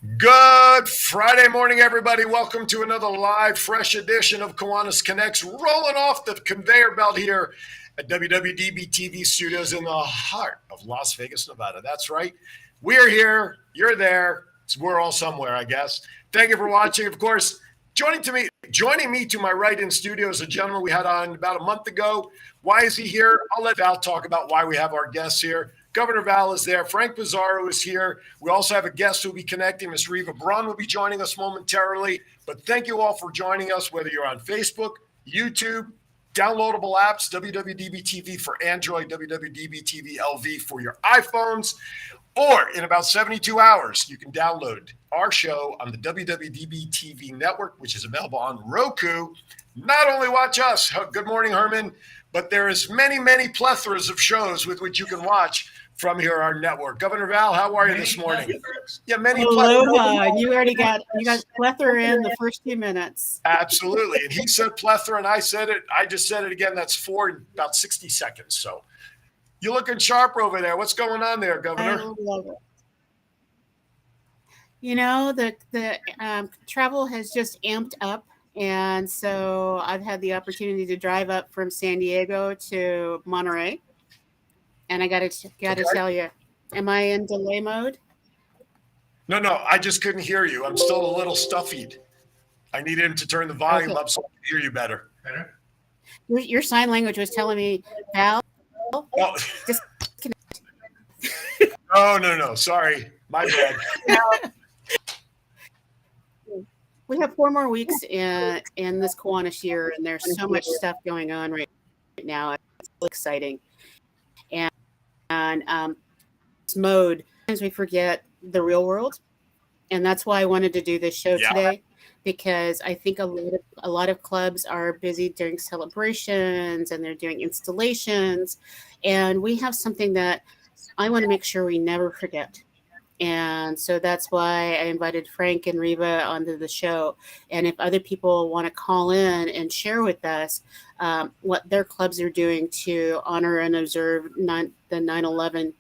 Good Friday morning, everybody. Welcome to another live, fresh edition of Kiwanis Connects, rolling off the conveyor belt here at WWDBTV studios in the heart of Las Vegas, Nevada. That's right. We're here. You're there. We're all somewhere, I guess. Thank you for watching. Of course, joining me to my right in studio is a gentleman we had on about a month ago. Why is he here? I'll let Val talk about why we have our guests here. Governor Val is there. Frank Pizarro is here. We also have a guest who will be connecting. Ms. Riva Braun will be joining us momentarily. But thank you all for joining us, whether you're on Facebook, YouTube, downloadable apps, WWDBTV for Android, WWDBTV LV for your iPhones, or in about 72 hours, you can download our show on the WWDBTV network, which is available on Roku. Not only watch us, good morning, Herman, but there is many, many plethoras of shows with which you can watch from here, our network. Governor Val, how are you this morning? Yeah, many aloha. You got plethora in the first few minutes. Absolutely. And he said plethora, and I said it. I just said it again. That's four in about 60 seconds. So you're looking sharp over there. What's going on there, Governor? I love it. You know, the travel has just amped up. And so I've had the opportunity to drive up from San Diego to Monterey. And I got to tell you, am I in delay mode? No, I just couldn't hear you. I'm still a little stuffied. I needed him to turn the volume up so I could hear you better. Your sign language was telling me, Val, just No. Sorry. My bad. We have 4 more weeks in this Kiwanis year, and there's so much stuff going on right now. It's really exciting. And this mode, sometimes we forget the real world. And that's why I wanted to do this show today, because I think a lot of clubs are busy during celebrations and they're doing installations. And we have something that I want to make sure we never forget. And so that's why I invited Frank and Riva onto the show. And if other people want to call in and share with us what their clubs are doing to honor and observe the 9/11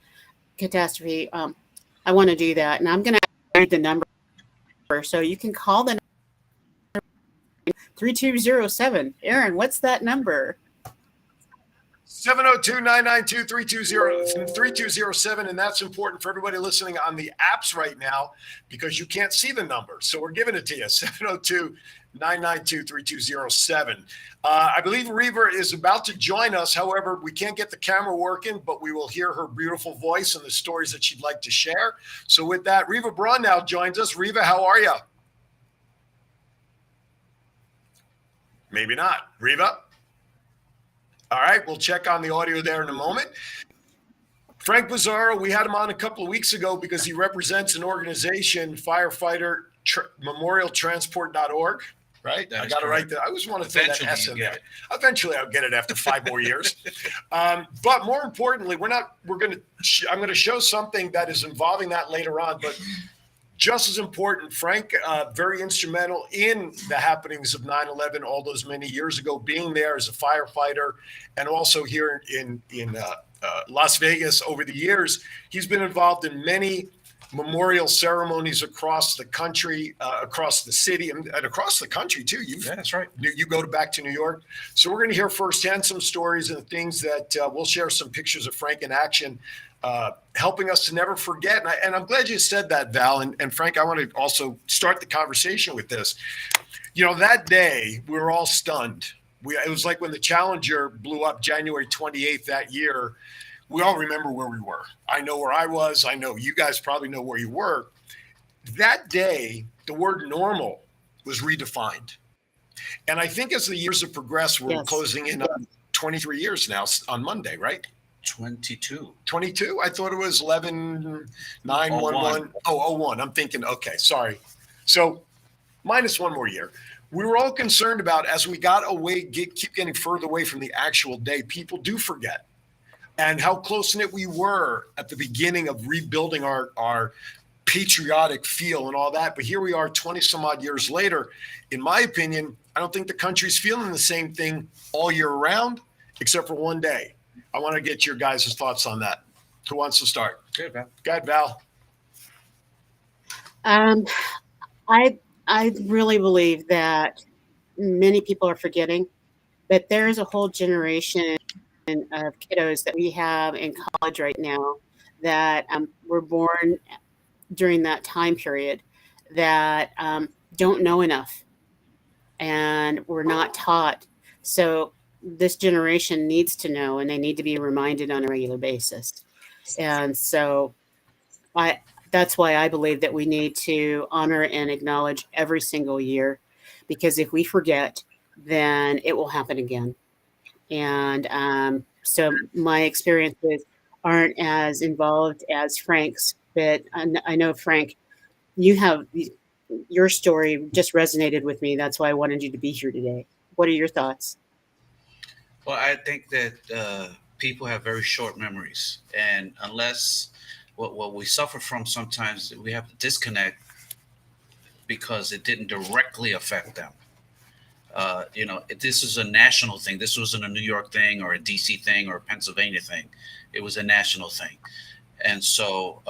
catastrophe, I want to do that. And I'm going to read the number. So you can call the number 3207. Aaron, what's that number? 702-992-3207, and that's important for everybody listening on the apps right now because you can't see the number. So we're giving it to you, 702-992-3207. I believe Riva is about to join us. However, we can't get the camera working, but we will hear her beautiful voice and the stories that she'd like to share. So with that, Riva Braun now joins us. Riva, how are you? Maybe not. Riva? All right, we'll check on the audio there in a moment. Frank Pizarro, we had him on a couple of weeks ago because he represents an organization, Firefighter Memorial Transport.org, right? I got it right there. I always want to throw that S in there. Eventually, I'll get it after 5 more years. But more importantly, I'm going to show something that is involving that later on. But just as important, Frank, very instrumental in the happenings of 9/11 all those many years ago, being there as a firefighter, and also here in Las Vegas over the years. He's been involved in many memorial ceremonies across the country, across the city, and across the country too. That's right. You go back to New York. So we're going to hear firsthand some stories and things that we'll share some pictures of Frank in action, helping us to never forget. And I'm glad you said that, Val. And Frank, I want to also start the conversation with this. You know, that day, we were all stunned. It was like when the Challenger blew up January 28th that year. We all remember where we were. I know where I was. I know you guys probably know where you were. That day, the word normal was redefined. And I think as the years have progressed, we're closing in on 23 years now on Monday, right? 22. 22? I thought it was 11-9-1-1. Oh, 01. I'm thinking, okay, sorry. So minus 1 more year. We were all concerned about as we got away, keep getting further away from the actual day, people do forget. And how close-knit we were at the beginning of rebuilding our patriotic feel and all that. But here we are 20 some odd years later. In my opinion, I don't think the country's feeling the same thing all year round, except for one day. I want to get your guys' thoughts on that. Who wants to start? Good, Val. Go ahead, Val. Um, I I really believe that many people are forgetting that there's a whole generation of kiddos that we have in college right now that were born during that time period that don't know enough and were not taught. So this generation needs to know, and they need to be reminded on a regular basis. And so I that's why I believe that we need to honor and acknowledge every single year, because if we forget, then it will happen again. And so my experiences aren't as involved as Frank's, but I know Frank, you have your story just resonated with me. That's why I wanted you to be here today. What are your thoughts? Well, I think that people have very short memories, and unless what we suffer from sometimes, we have to disconnect because it didn't directly affect them. This is a national thing. This wasn't a New York thing or a DC thing or a Pennsylvania thing. It was a national thing, and so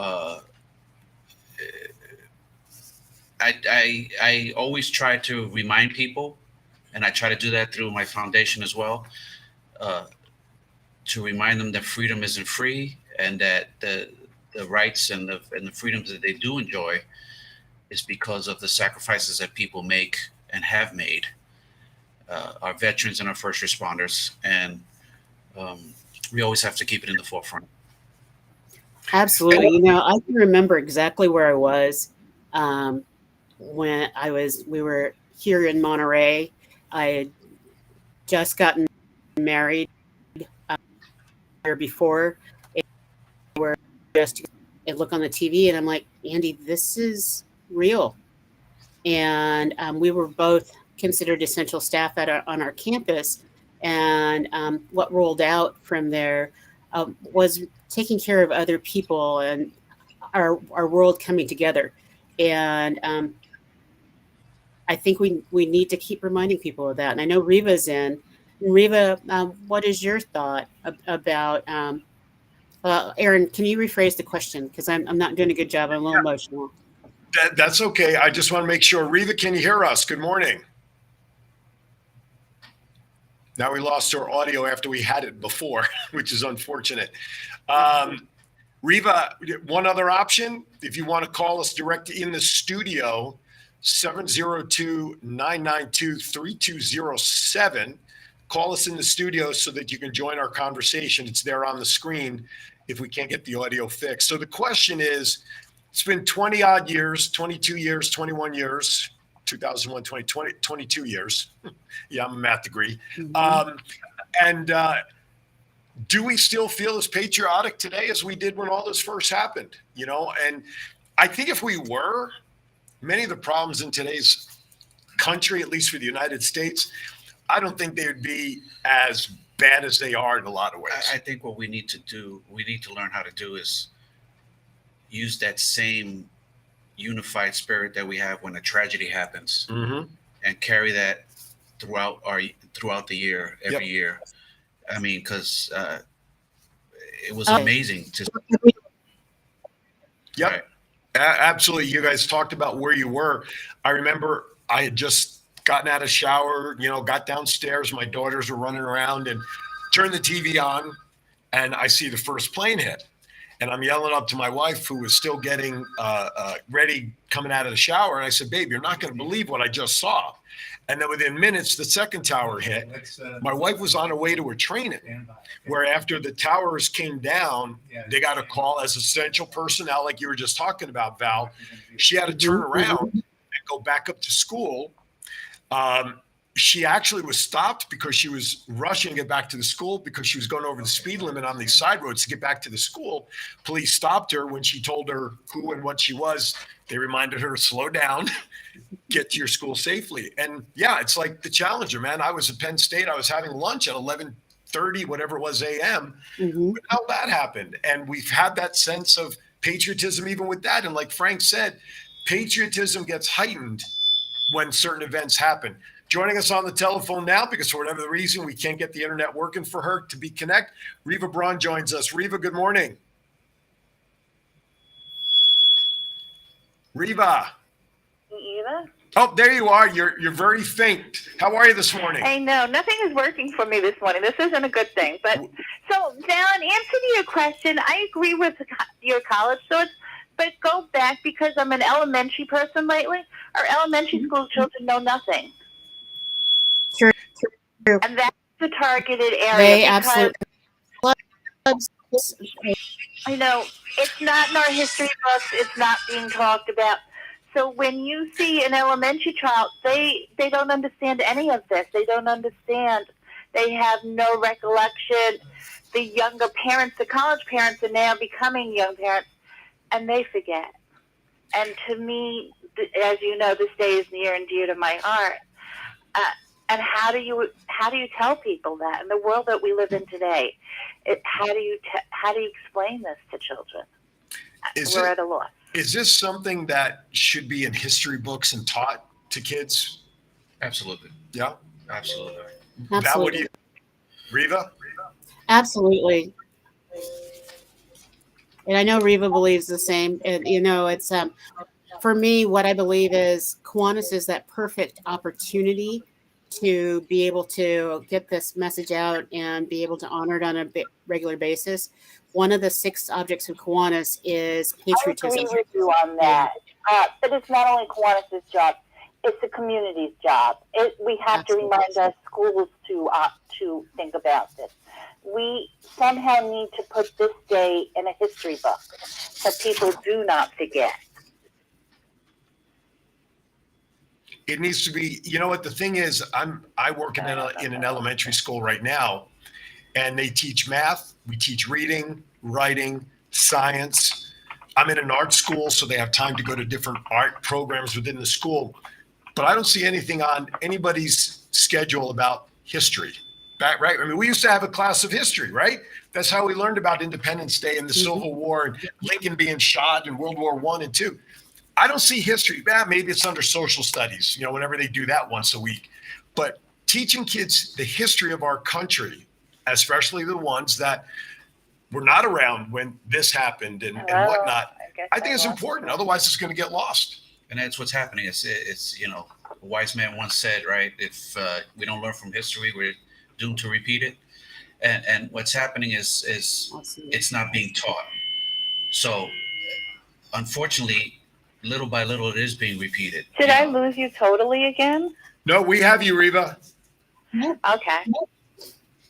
I always try to remind people, and I try to do that through my foundation as well. Uh, to remind them that freedom isn't free, and that the rights and the freedoms that they do enjoy is because of the sacrifices that people make and have made, our veterans and our first responders, and um, we always have to keep it in the forefront. Absolutely. I can remember exactly where I was um, when we were here in Monterey. I had just gotten married year before, and we were just and look on the TV, and I'm like, Andy, this is real. And we were both considered essential staff on our campus. And what rolled out from there was taking care of other people and our world coming together. And I think we need to keep reminding people of that. And I know Reva's in. Reva, what is your thought about? Aaron, can you rephrase the question? Because I'm not doing a good job. I'm a little emotional. That's okay. I just want to make sure. Reva, can you hear us? Good morning. Now we lost our audio after we had it before, which is unfortunate. Reva, one other option, if you want to call us direct in the studio, 702-992-3207. Call us in the studio so that you can join our conversation. It's there on the screen if we can't get the audio fixed. So the question is, it's been 20 odd years, 22 years, 21 years, 2001, 2020, 22 years. Yeah, I'm a math degree. Mhm. And do we still feel as patriotic today as we did when all this first happened? And I think if we were, many of the problems in today's country, at least for the United States, I don't think they would be as bad as they are in a lot of ways. I think what we need to learn how to do is use that same unified spirit that we have when a tragedy happens, Mm-hmm. and carry that throughout the year, every year. I mean, because it was amazing to. Yep. Right. Absolutely. You guys talked about where you were. I remember I had just gotten out of shower, got downstairs. My daughters were running around and turned the TV on, and I see the first plane hit. And I'm yelling up to my wife, who was still getting ready, coming out of the shower. And I said, babe, you're not going to believe what I just saw. And then within minutes, the second tower hit. My wife was on her way to her training, where after the towers came down, they got a call as essential personnel, like you were just talking about, Val. She had to turn around and go back up to school. She actually was stopped because she was rushing to get back to the school because she was going over the speed limit on these side roads to get back to the school. Police stopped her when she told her who and what she was. They reminded her to slow down, get to your school safely. And yeah, it's like the Challenger, man. I was at Penn State. I was having lunch at 11:30, whatever it was, a.m. Mhm. But how that happened. And we've had that sense of patriotism even with that. And like Frank said, patriotism gets heightened when certain events happen. Joining us on the telephone now, because for whatever the reason we can't get the internet working for her to be connect, Reva Braun joins us. Reva, good morning. Reva. Eva? Oh, there you are. You're very faint. How are you this morning? I know. Nothing is working for me this morning. This isn't a good thing. But so, now, in answer to your question, I agree with your college thoughts, but go back because I'm an elementary person lately. Our elementary school children know nothing. True. And that's the targeted area. They because absolutely. I know it's not in our history books. It's not being talked about. So when you see an elementary child, they don't understand any of this. They don't understand. They have no recollection. The younger parents, the college parents, are now becoming young parents, and they forget. And to me, as you know, this day is near and dear to my heart. And how do you tell people that in the world that we live in today? How do you explain this to children? We're at a loss. Is this something that should be in history books and taught to kids? Absolutely. Yeah. Absolutely. That would you, Reva? Absolutely. And I know Reva believes the same. And it's for me, what I believe is Kiwanis is that perfect opportunity to be able to get this message out and be able to honor it on a regular basis. One of the 6 objects of Kiwanis is patriotism. I agree with you on that. But it's not only Kiwanis' job; it's the community's job. We have to remind our schools to think about this. We somehow need to put this day in a history book so people do not forget. It needs to be. You know what the thing is? I work in an elementary school right now, and they teach math. We teach reading, writing, science. I'm in an art school, so they have time to go to different art programs within the school. But I don't see anything on anybody's schedule about history. Right? I mean, we used to have a class of history, right? That's how we learned about Independence Day and the Civil War and Lincoln being shot in World War I and II. I don't see history. Maybe it's under social studies, whenever they do that once a week. But teaching kids the history of our country, especially the ones that were not around when this happened and whatnot, I think it's important. Otherwise, it's going to get lost. And that's what's happening. It's a wise man once said, right? If we don't learn from history, we're doomed to repeat it. And what's happening is it's not being taught. So, unfortunately, little by little, it is being repeated. Did I lose you totally again? No, we have you, Reva. Okay.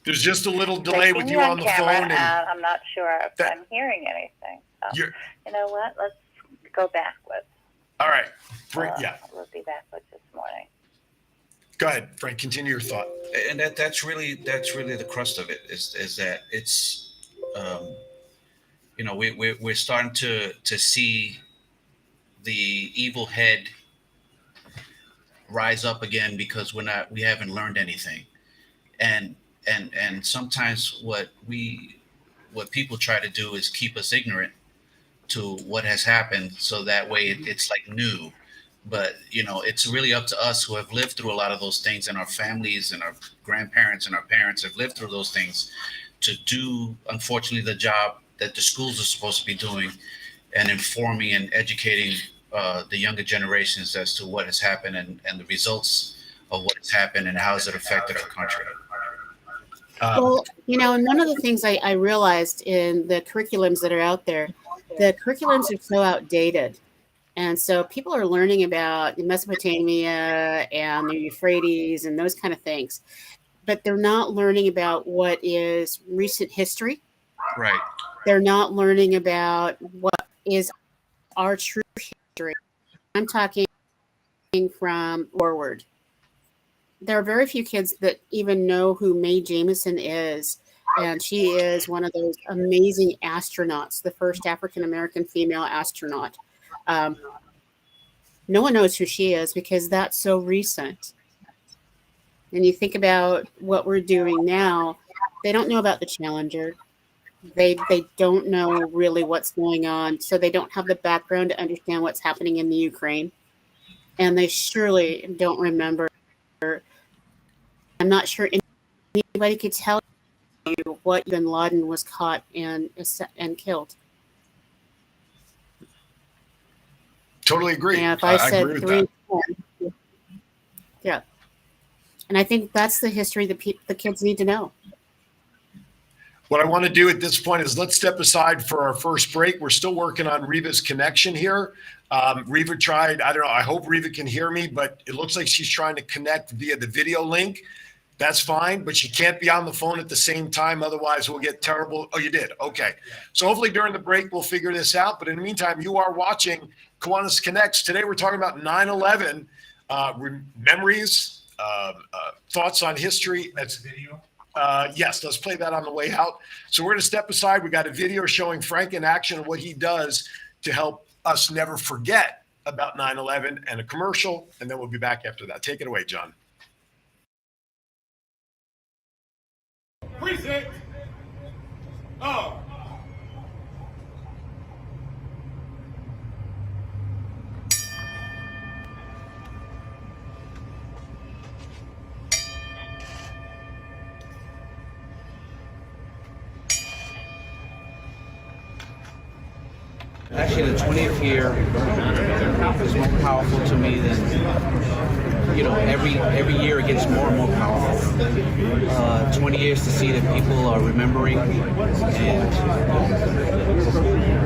There's just a little delay with you on the phone. And I'm not sure if I'm hearing anything. So, you know what? Let's go backwards. All right. We'll be backwards this morning. Go ahead, Frank. Continue your thought. And that's really the crust of it. Is that it's we're starting to see the evil head rise up again because we haven't learned anything, and sometimes what people try to do is keep us ignorant to what has happened, so that way it's like new. But it's really up to us who have lived through a lot of those things, and our families and our grandparents and our parents have lived through those things, to do, unfortunately, the job that the schools are supposed to be doing, and informing and educating the younger generations as to what has happened and the results of what has happened and how has it affected our country. Well, and one of the things I realized in the curriculums that are out there, the curriculums are so outdated. And so people are learning about Mesopotamia and the Euphrates and those kind of things, but they're not learning about what is recent history. Right. They're not learning about what is our true history. I'm talking from forward. There are very few kids that even know who Mae Jemison is. And she is one of those amazing astronauts, the first African-American female astronaut. No one knows who she is because that's so recent. And you think about what we're doing now, they don't know about the Challenger. They don't know really what's going on. So they don't have the background to understand what's happening in the Ukraine. And they surely don't remember. I'm not sure anybody could tell you what bin Laden was caught and killed. Totally agree. And if I I said agree with 3 that. and 4, yeah. And I think that's the history that the kids need to know. What I want to do at this point is let's step aside for our first break. We're still working on Reva's connection here. Reva tried, I don't know, I hope Reva can hear me, but it looks like she's trying to connect via the video link. That's fine, but she can't be on the phone at the same time. Otherwise, we'll get terrible. Oh, you did? Okay. So hopefully during the break, we'll figure this out. But in the meantime, you are watching Kiwanis Connects. Today, we're talking about 9/11 memories, thoughts on history. That's video. Yes, let's play that on the way out. So we're going to step aside. We got a video showing Frank in action and what he does to help us never forget about 9/11 and a commercial. And then we'll be back after that. Take it away, John. Precinct. Oh. Actually, the 20th year is more powerful to me than, every year it gets more and more powerful. 20 years to see that people are remembering, and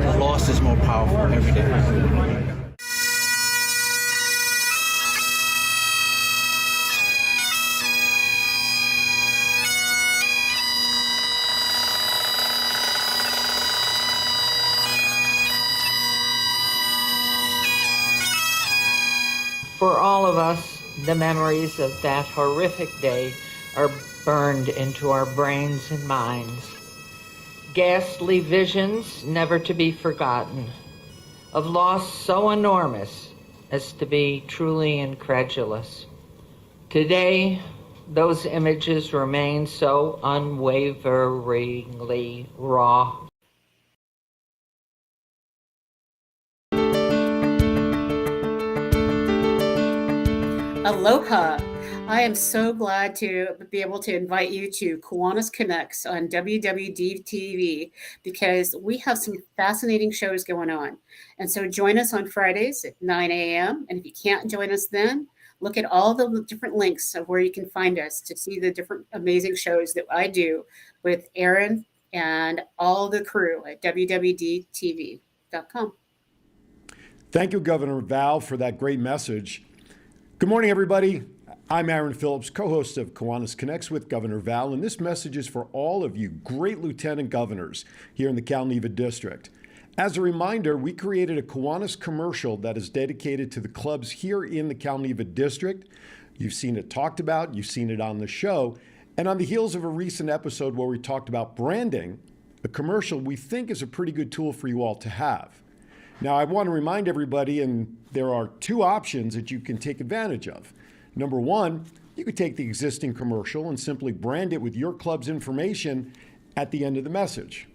the loss is more powerful every day. For all of us, the memories of that horrific day are burned into our brains and minds. Ghastly visions never to be forgotten, of loss so enormous as to be truly incredulous. Today, those images remain so unwaveringly raw. Aloha. I am so glad to be able to invite you to Kiwanis Connects on WWDBTV because we have some fascinating shows going on. And so join us on Fridays at 9 a.m. And if you can't join us then, look at all the different links of where you can find us to see the different amazing shows that I do with Aaron and all the crew at WWDBTV.com. Thank you, Governor Val, for that great message. Good morning, everybody. I'm Aaron Phillips, co-host of Kiwanis Connects with Governor Val, and this message is for all of you great lieutenant governors here in the Cal Neva District. As a reminder, we created a Kiwanis commercial that is dedicated to the clubs here in the Cal Neva District. You've seen it talked about, you've seen it on the show, and on the heels of a recent episode where we talked about branding, a commercial we think is a pretty good tool for you all to have. Now, I want to remind everybody, and there are two options that you can take advantage of. Number one, you could take the existing commercial and simply brand it with your club's information at the end of the message.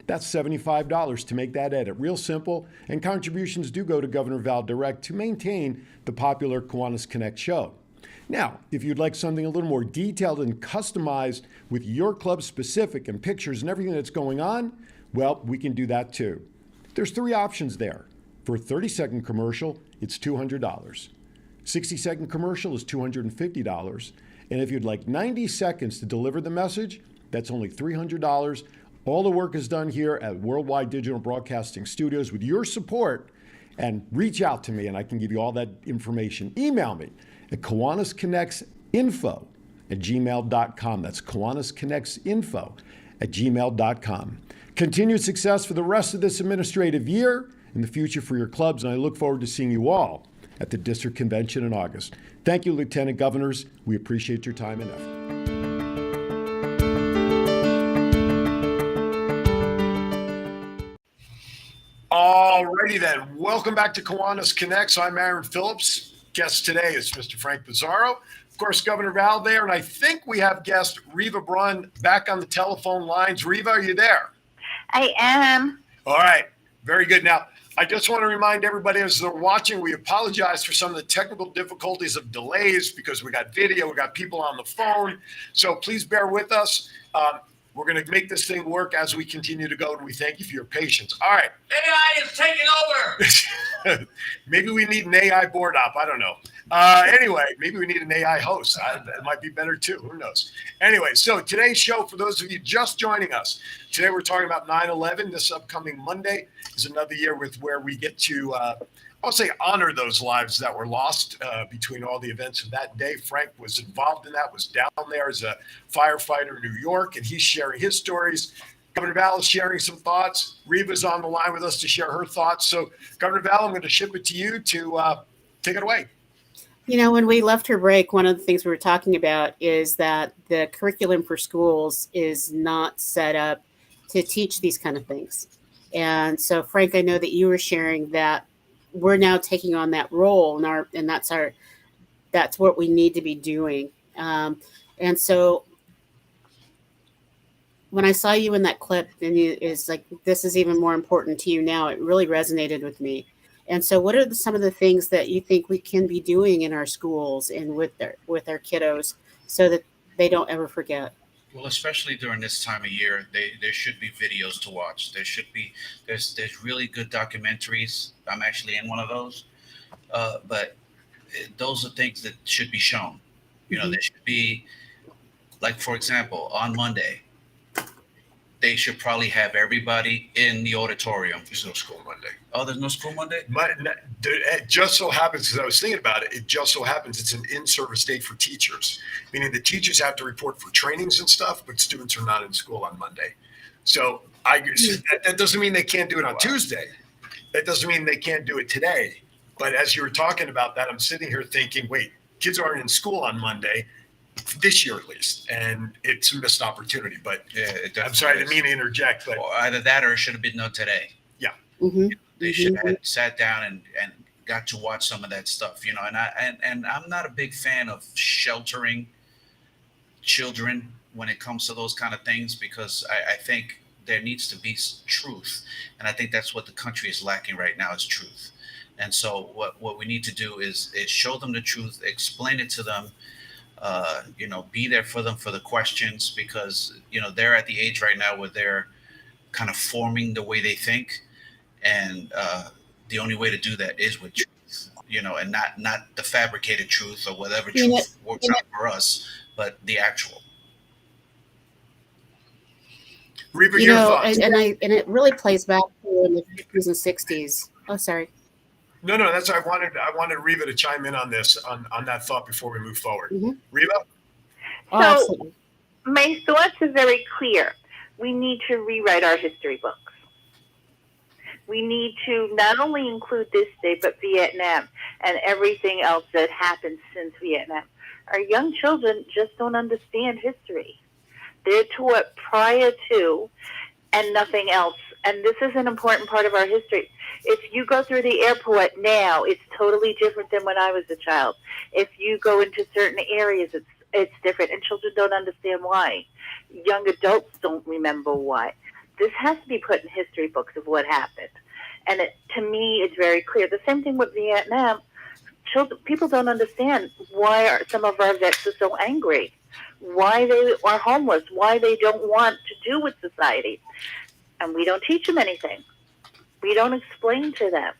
That's $75 to make that edit. Real simple, and contributions do go to Governor Val Direct to maintain the popular Kiwanis Connect show. Now, if you'd like something a little more detailed and customized with your club specific and pictures and everything that's going on, well, we can do that too. There's three options there. For a 30-second commercial, it's $200. 60-second commercial is $250. And if you'd like 90 seconds to deliver the message, that's only $300. All the work is done here at Worldwide Digital Broadcasting Studios with your support. And reach out to me and I can give you all that information. Email me at KiwanisConnectsInfo@gmail.com. That's KiwanisConnectsInfo@gmail.com. Continued success for the rest of this administrative year and the future for your clubs, and I look forward to seeing you all at the District Convention in August. Thank you, Lieutenant Governors. We appreciate your time and effort. All righty then. Welcome back to Kiwanis Connects. I'm Aaron Phillips. Guest today is Mr. Frank Pizarro. Of course, Governor Val there, and I think we have guest Reva Brunn back on the telephone lines. Reva, are you there? I am. All right. Very good. Now, I just want to remind everybody as they're watching, we apologize for some of the technical difficulties of delays because we got video, we got people on the phone. So please bear with us. We're going to make this thing work as we continue to go, and we thank you for your patience. All right. AI is taking over. Maybe we need an AI board op. I don't know. Anyway, maybe we need an AI host. It might be better too. Who knows? Anyway, so today's show, for those of you just joining us, today we're talking about 9/11. This upcoming Monday is another year where we get to, I'll say, honor those lives that were lost between all the events of that day. Frank was involved in that, was down there as a firefighter in New York, and he's sharing his stories. Governor Val is sharing some thoughts. Reva's on the line with us to share her thoughts. So, Governor Val, I'm going to ship it to you to take it away. You know, when we left her break, one of the things we were talking about is that the curriculum for schools is not set up to teach these kind of things. And so, Frank, I know that you were sharing that we're now taking on that role, and that's what we need to be doing. And so, when I saw you in that clip, and it's like, this is even more important to you now, it really resonated with me. And so, what are some of the things that you think we can be doing in our schools and with our kiddos so that they don't ever forget? Well, especially during this time of year, there should be videos to watch. There's really good documentaries. I'm actually in one of those, but those are things that should be shown. You know, there should be, like, for example, on Monday, they should probably have everybody in the auditorium. There's no school Monday. Oh, there's no school Monday? It just so happens, because I was thinking about it, it just so happens it's an in-service day for teachers, meaning the teachers have to report for trainings and stuff, but students are not in school on Monday. So that doesn't mean they can't do it on Tuesday. That doesn't mean they can't do it today. But as you were talking about that, I'm sitting here thinking, wait, kids aren't in school on Monday, this year at least, and it's a missed opportunity. But Yeah, I'm sorry, I didn't mean to interject. But Or either that or it should have been done today. Yeah. Mm-hmm. They should have sat down and got to watch some of that stuff, you know. And I'm not a big fan of sheltering children when it comes to those kind of things, because I think there needs to be truth, and I think that's what the country is lacking right now, is truth. And so what we need to do is show them the truth, explain it to them. You know, be there for them for the questions, because, you know, they're at the age right now where they're kind of forming the way they think. And the only way to do that is with truth, you know, and not the fabricated truth or whatever truth works out for us, but the actual. Reba, You your know, thoughts. and it really plays back to in the 50s and 60s. Oh, sorry. No, that's I wanted Reba to chime in on this, on that thought before we move forward. Mm-hmm. Reba? Oh, So- absolutely. My thoughts are very clear. We need to rewrite our history books. We need to not only include this day, but Vietnam and everything else that happened since Vietnam. Our young children just don't understand history. They're taught prior to and nothing else. And this is an important part of our history. If you go through the airport now, it's totally different than when I was a child. If you go into certain areas, it's different, and children don't understand why. Young adults don't remember why. This has to be put in history books of what happened. And to me, it's very clear. The same thing with Vietnam. People don't understand why some of our vets are so angry, why they are homeless, why they don't want to do with society. And we don't teach them anything. We don't explain to them.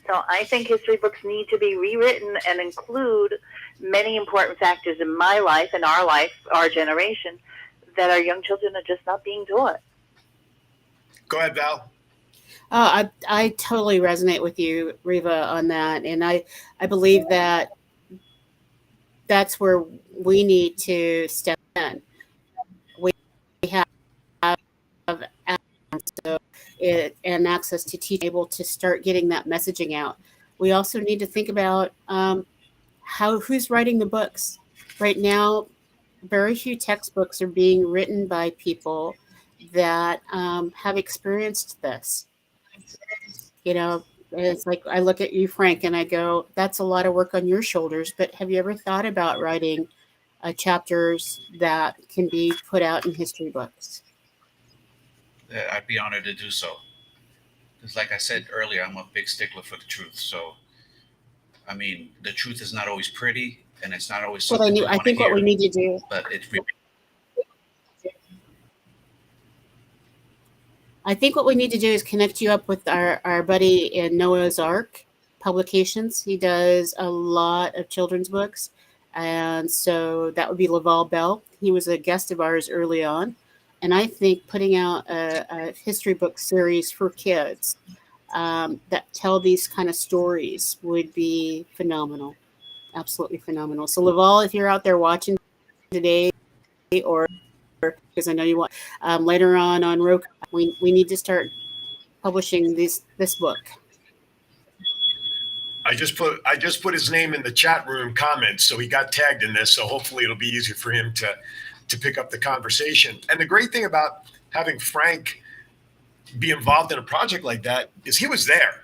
So I think history books need to be rewritten and include many important factors in my life, in our life, our generation, that our young children are just not being taught. Go ahead, Val. I totally resonate with you, Reva, on that. And I believe that that's where we need to step in. We have and access to teach, able to start getting that messaging out. We also need to think about who's writing the books. Right now, very few textbooks are being written by people that have experienced this. You know, it's like I look at you, Frank, and I go, that's a lot of work on your shoulders, but have you ever thought about writing chapters that can be put out in history books? I'd be honored to do so. Because like I said earlier, I'm a big stickler for the truth. So, I mean, the truth is not always pretty, and it's not always What something I think what we need to do. But it's I think what we need to do is connect you up with our buddy in Noah's Ark Publications. He does a lot of children's books. And so that would be Laval Bell. He was a guest of ours early on. And I think putting out a history book series for kids that tell these kind of stories would be phenomenal. Absolutely phenomenal. So Laval, if you're out there watching today, or because I know you want later on Roku, we need to start publishing this book. I just put his name in the chat room comments, so he got tagged in this. So hopefully it'll be easier for him to pick up the conversation. And the great thing about having Frank be involved in a project like that is he was there.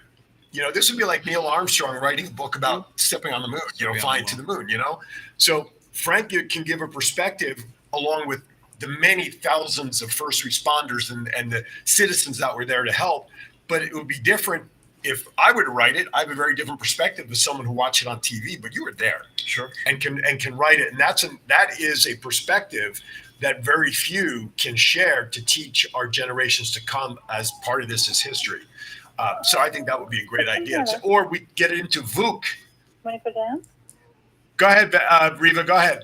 You know, this would be like Neil Armstrong writing a book about stepping on the moon, you know, flying to the moon, you know? So Frank can give a perspective along with the many thousands of first responders and the citizens that were there to help. But it would be different if I were to write it. I have a very different perspective than someone who watched it on TV, but you were there. Sure. And can write it. And that is a perspective that very few can share to teach our generations to come as part of this as history. So I think that would be a great idea. Or we get it into VOOC. Want to go down? Go ahead, Riva, go ahead.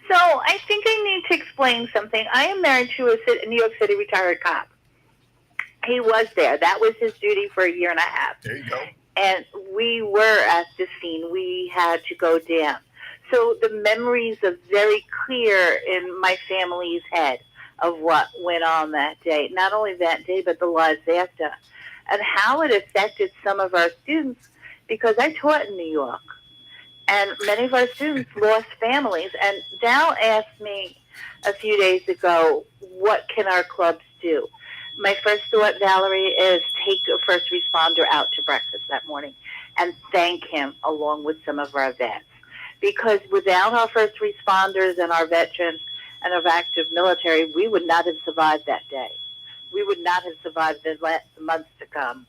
So I think I need to explain something. I am married to a New York City retired cop. He was there. That was his duty for a year and a half. There you go. And we were at the scene. We had to go down. So the memories are very clear in my family's head of what went on that day. Not only that day, but the lives after. And how it affected some of our students, because I taught in New York. And many of our students lost families. And Dal asked me a few days ago, what can our clubs do? My first thought, Valerie, is take a first responder out to breakfast that morning and thank him along with some of our vets. Because without our first responders and our veterans and our active military, we would not have survived that day. We would not have survived the months to come.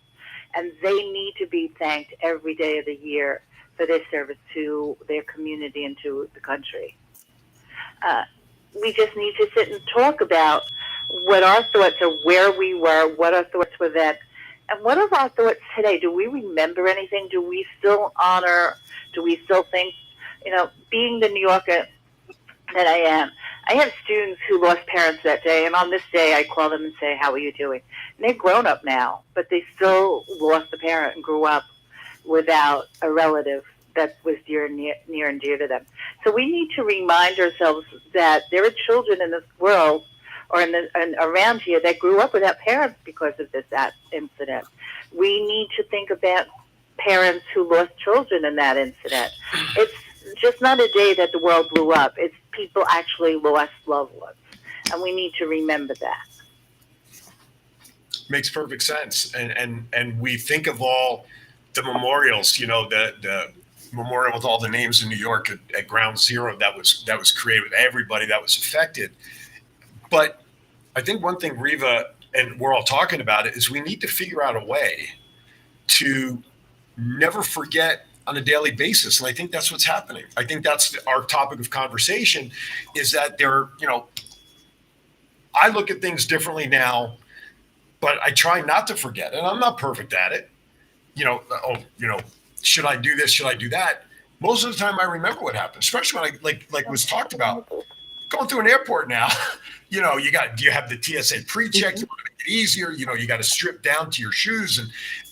And they need to be thanked every day of the year for their service to their community and to the country. We just need to sit and talk about what our thoughts are, where we were, what our thoughts were then, and what are our thoughts today? Do we remember anything? Do we still honor? Do we still think, you know, being the New Yorker that I am, I have students who lost parents that day, and on this day I call them and say, how are you doing? And they're grown up now, but they still lost a parent and grew up without a relative that was near and dear to them. So we need to remind ourselves that there are children in this world or around here that grew up without parents because of that incident. We need to think about parents who lost children in that incident. It's just not a day that the world blew up. It's people actually lost loved ones, and we need to remember that. Makes perfect sense. And we think of all the memorials, you know, the memorial with all the names in New York at Ground Zero that was created with everybody that was affected. But I think one thing, Riva, and we're all talking about it, is we need to figure out a way to never forget on a daily basis. And I think that's what's happening. I think that's our topic of conversation, is that I look at things differently now, but I try not to forget. And I'm not perfect at it. Should I do this? Should I do that? Most of the time I remember what happened, especially when like was talked about going through an airport now. You know, do you have the TSA pre-check? You want to make it easier. You know, you got to strip down to your shoes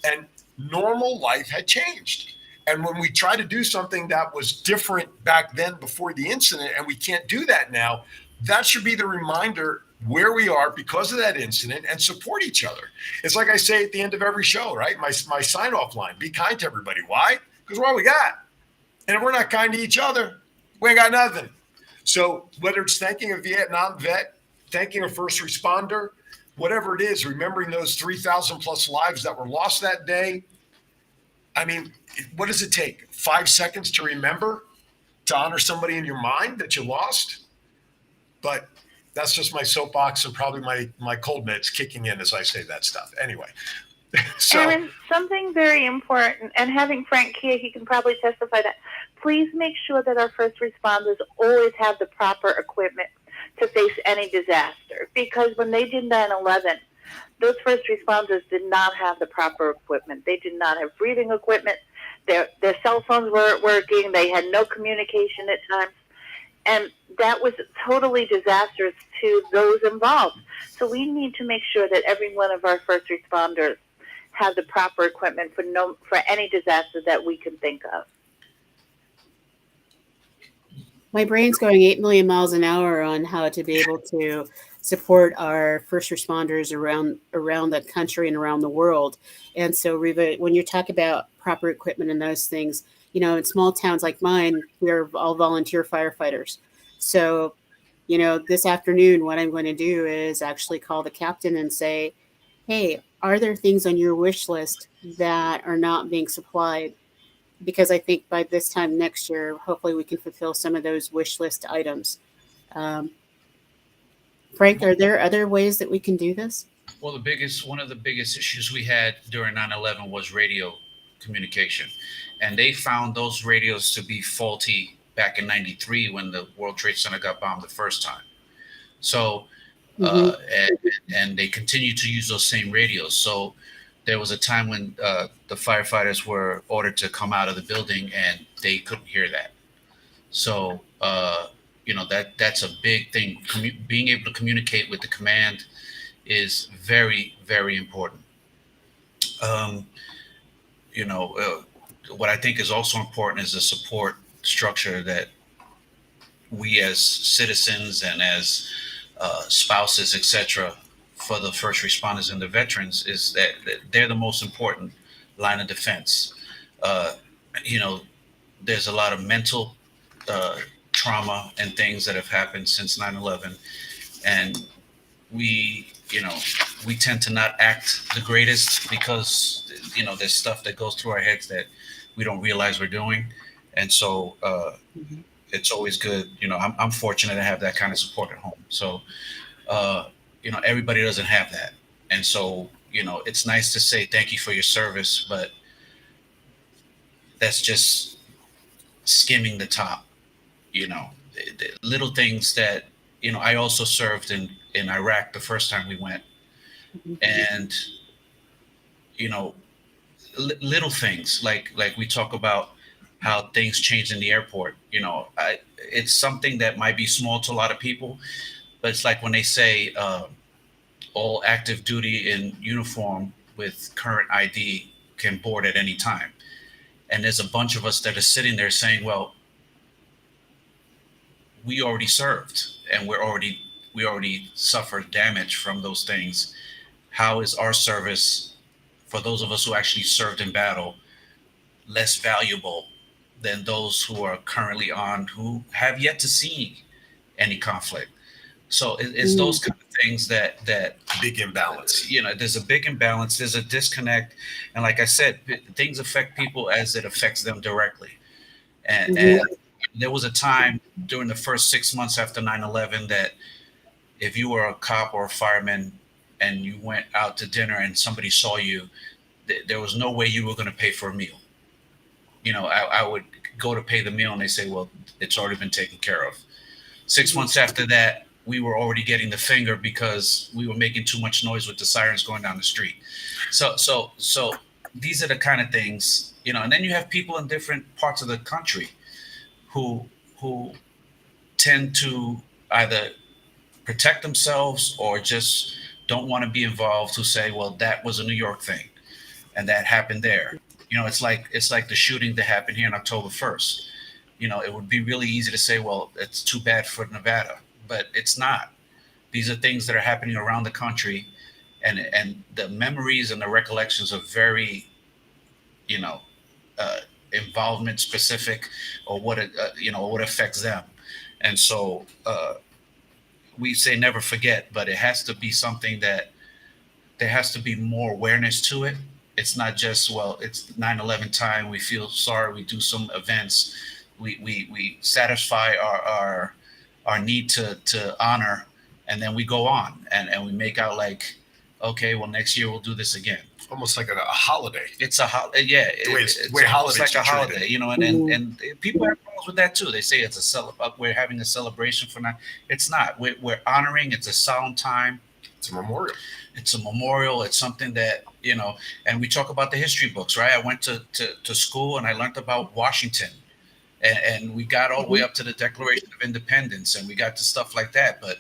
and normal life had changed. And when we try to do something that was different back then before the incident, and we can't do that now, that should be the reminder where we are because of that incident and support each other. It's like I say at the end of every show, right? My sign-off line, be kind to everybody. Why? Because we're all we got. And if we're not kind to each other, we ain't got nothing. So whether it's thanking a Vietnam vet, thanking a first responder, whatever it is, remembering those 3,000 plus lives that were lost that day. I mean, what does it take? 5 seconds to remember, to honor somebody in your mind that you lost? But that's just my soapbox and probably my cold meds kicking in as I say that stuff. Anyway. So, Aaron, something very important, and having Frank here, he can probably testify that. Please make sure that our first responders always have the proper equipment to face any disaster. Because when they did 9/11, Those first responders did not have the proper equipment. They did not have breathing equipment. Their cell phones weren't working. They had no communication at times. And that was totally disastrous to those involved. So we need to make sure that every one of our first responders have the proper equipment for any disaster that we can think of. My brain's going 8 million miles an hour on how to be able to support our first responders around the country and around the world. And so, Reva, when you talk about proper equipment and those things, you know, in small towns like mine, we're all volunteer firefighters. So, you know, this afternoon, what I'm going to do is actually call the captain and say, hey, are there things on your wish list that are not being supplied? Because I think by this time next year, hopefully we can fulfill some of those wish list items. Frank, are there other ways that we can do this? Well, one of the biggest issues we had during 9/11 was radio communication. And they found those radios to be faulty back in 93 when the World Trade Center got bombed the first time. So, and they continued to use those same radios. So there was a time when the firefighters were ordered to come out of the building and they couldn't hear that. So, you know, that's a big thing. Being able to communicate with the command is very, very important. You know, what I think is also important is the support structure that we as citizens and as spouses, etc., for the first responders and the veterans, is that they're the most important line of defense. You know, there's a lot of mental trauma and things that have happened since 9/11, and we tend to not act the greatest because, you know, there's stuff that goes through our heads that we don't realize we're doing. And so it's always good. You know, I'm fortunate to have that kind of support at home. So, you know, everybody doesn't have that. And so, you know, it's nice to say thank you for your service, but that's just skimming the top. You know, the little things that, you know, I also served in Iraq the first time we went. And, you know, little things like we talk about how things change in the airport. You know, it's something that might be small to a lot of people, but it's like when they say all active duty in uniform with current ID can board at any time. And there's a bunch of us that are sitting there saying, well, we already served and we already suffered damage from those things. How is our service, for those of us who actually served in battle, less valuable than those who are currently on, who have yet to see any conflict? So it's those kind of things that big imbalance. You know, there's a big imbalance. There's a disconnect, and like I said, things affect people as it affects them directly. And there was a time during the first 6 months after 9/11 that if you were a cop or a fireman and you went out to dinner and somebody saw you, there was no way you were going to pay for a meal. You know, I would go to pay the meal and they say, well, it's already been taken care of. 6 months after that, we were already getting the finger because we were making too much noise with the sirens going down the street. So these are the kind of things, you know, and then you have people in different parts of the country who tend to either protect themselves or just don't want to be involved, who say, well, that was a New York thing and that happened there. You know, it's like the shooting that happened here on October 1st. You know, it would be really easy to say, well, it's too bad for Nevada, but it's not. These are things that are happening around the country, and the memories and the recollections are very, you know, involvement specific, or what what affects them. And so we say never forget, but it has to be something that there has to be more awareness to it. It's not just, well, it's 9/11 time, we feel sorry, we do some events, we satisfy our need to honor, and then we go on and we make out like, okay, well, next year we'll do this again. Almost like a holiday. It's a holiday, yeah. It's like a holiday, you know, and people have problems with that too. They say it's we're having a celebration for now. It's not. We're honoring. It's a solemn time. It's a memorial. It's a memorial. It's something that, and we talk about the history books, right? I went to school and I learned about Washington, and we got all the way up to the Declaration of Independence, and we got to stuff like that. But,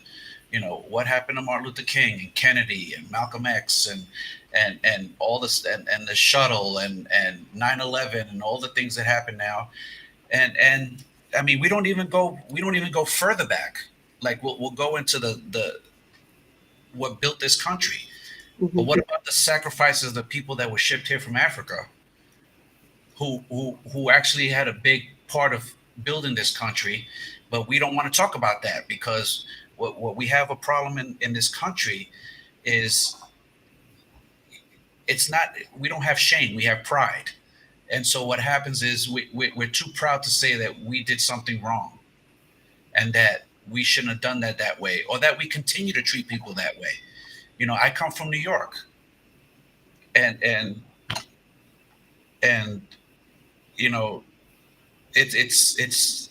what happened to Martin Luther King and Kennedy and Malcolm X and all this and the shuttle and 9/11 and all the things that happen now. And I mean, we don't even go further back. Like we'll go into the what built this country. But what about the sacrifices of the people that were shipped here from Africa, who actually had a big part of building this country? But we don't want to talk about that, because what we have a problem in this country is we don't have shame, we have pride. And so what happens is we're too proud to say that we did something wrong and that we shouldn't have done that way, or that we continue to treat people that way. I come from New York, and it's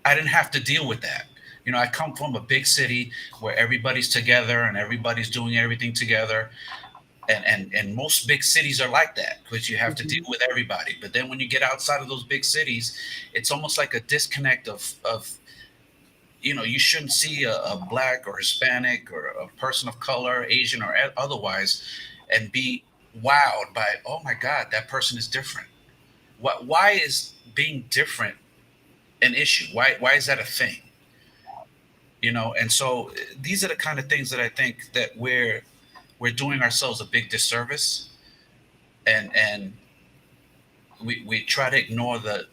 I didn't have to deal with that. I come from a big city where everybody's together and everybody's doing everything together. And most big cities are like that, because you have to deal with everybody. But then when you get outside of those big cities, it's almost like a disconnect of you shouldn't see a Black or Hispanic or a person of color, Asian or otherwise, and be wowed by, oh my God, that person is different. Why is being different an issue? Why is that a thing? And so these are the kind of things that I think that we're doing ourselves a big disservice, and we try to ignore the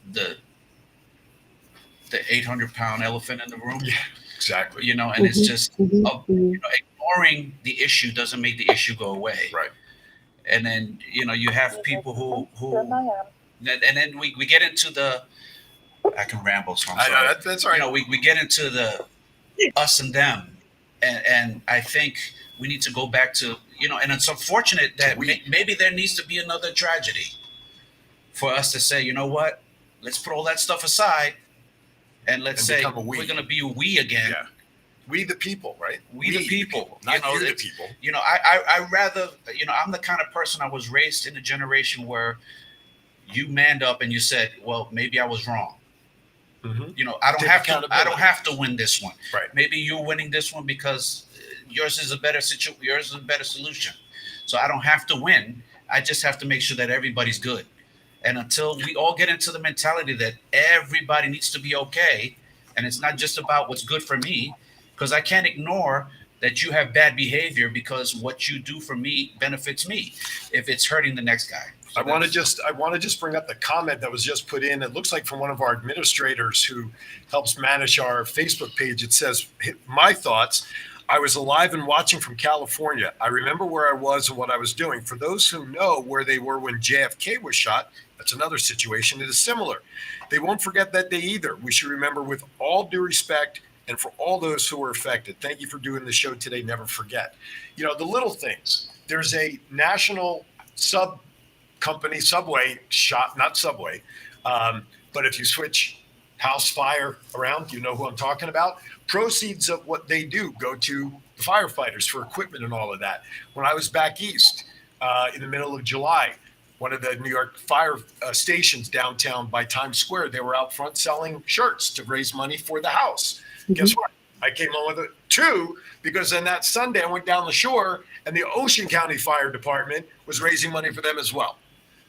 800-pound elephant in the room. Yeah, exactly. And it's just ignoring the issue doesn't make the issue go away. Right. And then you have people who and then we get into the, I can ramble, so I'm sorry. I know, that's all right. We get into the us and them, and I think we need to go back to, and it's unfortunate that maybe there needs to be another tragedy for us to say, you know what, let's put all that stuff aside and let's say we're going to be we again. Yeah. We the people, right? We the people. Not you the people. I rather, I'm the kind of person, I was raised in a generation where you manned up and you said, well, maybe I was wrong. Mm-hmm. I don't have to win this one. Right. Maybe you're winning this one because yours is a better solution. So I don't have to win. I just have to make sure that everybody's good. And until we all get into the mentality that everybody needs to be okay, and it's not just about what's good for me, because I can't ignore that you have bad behavior because what you do for me benefits me if it's hurting the next guy. So I want to just bring up the comment that was just put in. It looks like from one of our administrators who helps manage our Facebook page. It says, my thoughts. I was alive and watching from California. I remember where I was and what I was doing. For those who know where they were when JFK was shot, that's another situation. It is similar. They won't forget that day either. We should remember with all due respect, and for all those who were affected. Thank you for doing the show today. Never forget. The little things. There's a national company, Subway shop, not Subway, but if you switch house fire around, you know who I'm talking about. Proceeds of what they do go to the firefighters for equipment and all of that. When I was back east in the middle of July, one of the New York fire stations downtown by Times Square, they were out front selling shirts to raise money for the house. Mm-hmm. Guess what? I came on with two, because then that Sunday I went down the shore and the Ocean County Fire Department was raising money for them as well.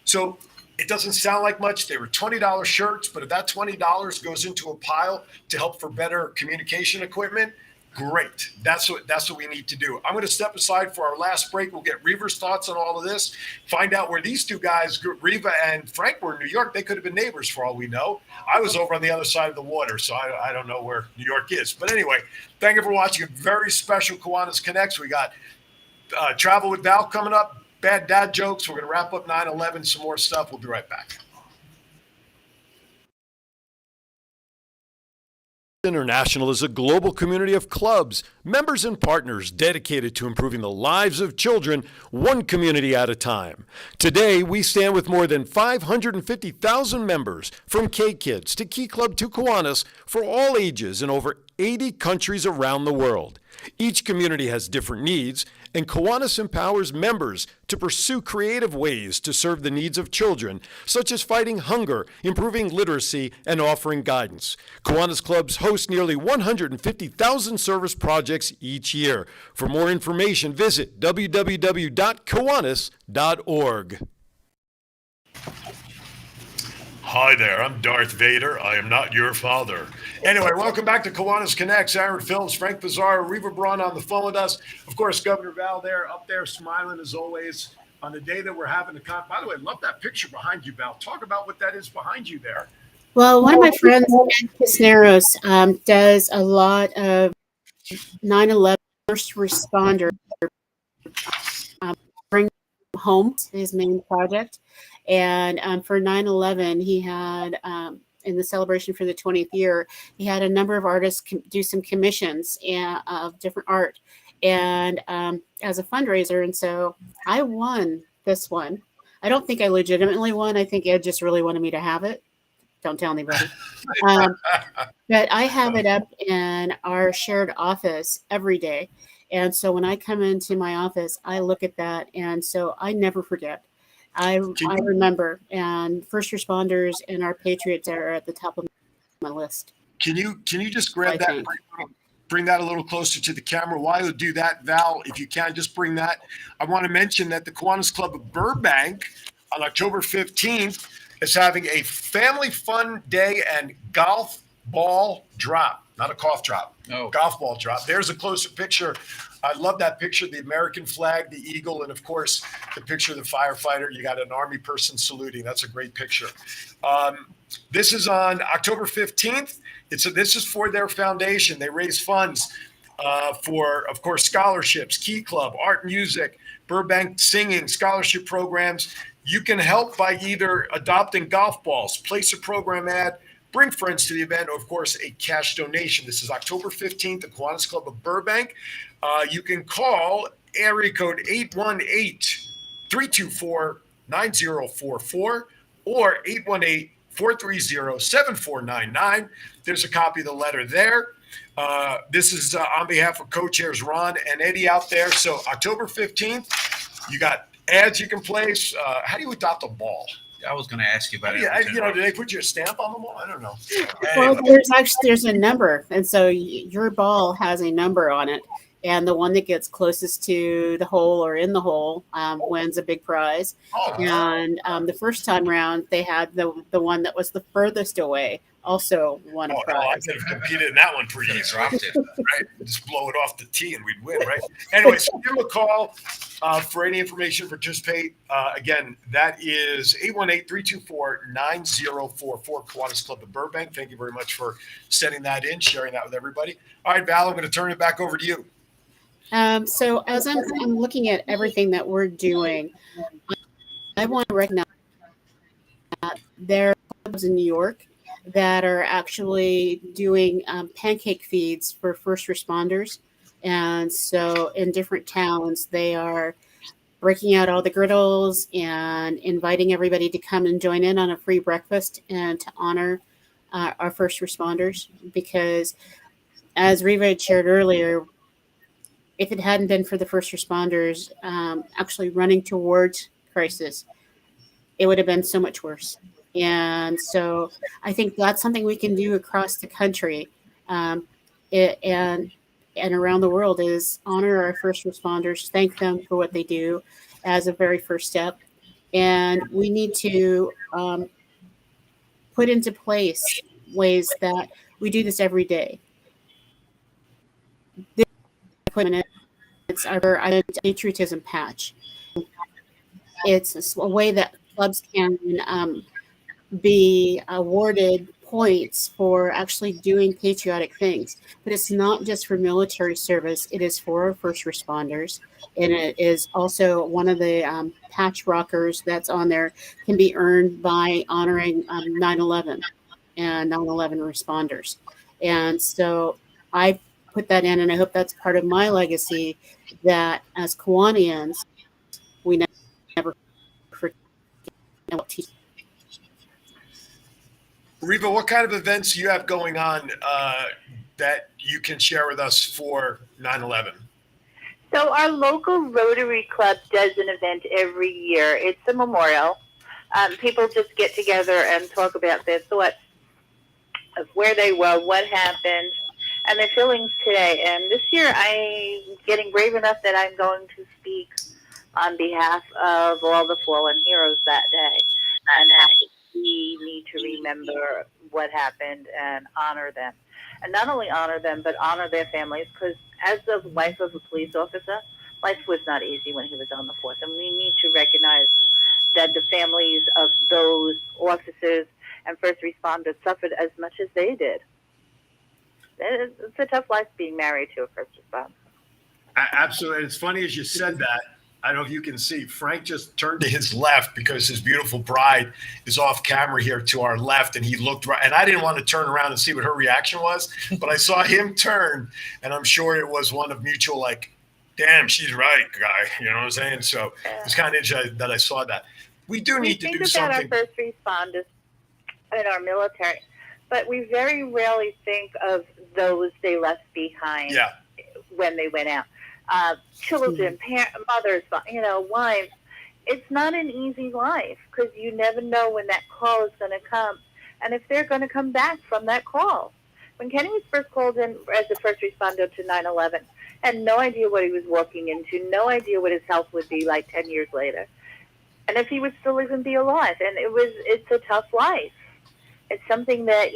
So it doesn't sound like much. They were $20 shirts, but if that $20 goes into a pile to help for better communication equipment, great. That's what we need to do. I'm going to step aside for our last break. We'll get Reva's thoughts on all of this, find out where these two guys, Reva and Frank, were in New York. They could have been neighbors for all we know. I was over on the other side of the water, so I don't know where New York is. But anyway, thank you for watching a very special Kiwanis Connects. We got Travel with Val coming up. Bad dad jokes. We're going to wrap up 9/11, some more stuff. We'll be right back. International is a global community of clubs, members, and partners dedicated to improving the lives of children, one community at a time. Today, we stand with more than 550,000 members, from K-Kids to Key Club to Kiwanis, for all ages and over 80 countries around the world. Each community has different needs, and Kiwanis empowers members to pursue creative ways to serve the needs of children, such as fighting hunger, improving literacy, and offering guidance. Kiwanis clubs host nearly 150,000 service projects each year. For more information, visit www.kiwanis.org. Hi there, I'm Darth Vader. I am not your father. Anyway, welcome back to Kiwanis Connects. Aaron Phillips, Frank Pizarro, Reva Braun on the phone with us. Of course, Governor Val there, up there, smiling as always on the day that we're having the con. By the way, love that picture behind you, Val. Talk about what that is behind you there. Well, one of my friends, Ed Cisneros, does a lot of 9/11 first responder bring home, his main project. And for 9/11, he had, in the celebration for the 20th year, he had a number of artists do some commissions of different art and as a fundraiser. And so I won this one. I don't think I legitimately won. I think Ed just really wanted me to have it. Don't tell anybody. But I have it up in our shared office every day. And so when I come into my office, I look at that. And so I never forget. I remember, and first responders and our patriots are at the top of my list. Can you just grab that, bring that a little closer to the camera? While you do that, Val, if you can, just bring that. I want to mention that the Kiwanis Club of Burbank on October 15th is having a family fun day and golf ball drop, not a cough drop. No. Golf ball drop. There's a closer picture. I love that picture, the American flag, the eagle, and of course, the picture of the firefighter. You got an Army person saluting. That's a great picture. This is on October 15th. This is for their foundation. They raise funds for, of course, scholarships, Key Club, art, music, Burbank singing, scholarship programs. You can help by either adopting golf balls, place a program ad, bring friends to the event, or, of course, a cash donation. This is October 15th, the Kiwanis Club of Burbank. You can call area code 818-324-9044 or 818-430-7499. There's a copy of the letter there. This is on behalf of co-chairs Ron and Eddie out there. So October 15th, you got ads you can place. How do you adopt a ball? I was going to ask you about it. Do they put your stamp on the ball? I don't know. Well, there's a number, and so your ball has a number on it, and the one that gets closest to the hole or in the hole wins a big prize. And the first time round, they had the one that was the furthest away also won a prize. I could have competed in that one pretty easy. Dropped it, right? Just blow it off the tee and we'd win, right? Anyway, so give them a call for any information. Participate. Again, that is 818-324-9044, Kiwanis Club of Burbank. Thank you very much for setting that in, sharing that with everybody. All right, Val, I'm going to turn it back over to you. So as I'm looking at everything that we're doing, I want to recognize that there are clubs in New York that are actually doing pancake feeds for first responders. And so in different towns, they are breaking out all the griddles and inviting everybody to come and join in on a free breakfast and to honor our first responders. Because as Reva had shared earlier, if it hadn't been for the first responders actually running towards crisis, it would have been so much worse. And so I think that's something we can do across the country and around the world is honor our first responders, thank them for what they do as a very first step. And we need to put into place ways that we do this every day. It's our patriotism patch. It's a way that clubs can be awarded points for actually doing patriotic things. But it's not just for military service. It is for our first responders. And it is also one of the patch rockers that's on there can be earned by honoring 9/11 and 9/11 responders. And so I put that in, and I hope that's part of my legacy, that as Kiwanians, we never forget what teach. Reva, what kind of events do you have going on that you can share with us for 9/11? So our local Rotary Club does an event every year. It's a memorial. People just get together and talk about their thoughts of where they were, what happened, and their feelings today. And this year I'm getting brave enough that I'm going to speak on behalf of all the fallen heroes that day and how we need to remember what happened and honor them. And not only honor them, but honor their families, because as the wife of a police officer, life was not easy when he was on the force. And we need to recognize that the families of those officers and first responders suffered as much as they did. It's a tough life being married to a first responder. Absolutely. It's funny as you said that. I don't know if you can see, Frank just turned to his left because his beautiful bride is off camera here to our left, and he looked right. And I didn't want to turn around and see what her reaction was, but I saw him turn, and I'm sure it was one of mutual, like, damn, she's right, guy. You know what I'm saying? So it's kind of interesting that I saw that. We do need to do something. We think about our first responders and our military, but we very rarely think of those they left behind when they went out. Children, mothers, wives. It's not an easy life because you never know when that call is going to come and if they're going to come back from that call. When Kenny was first called in as a first responder to 9/11, had no idea what he was walking into, no idea what his health would be like 10 years later, and if he would still even be alive. And it's a tough life. It's something that,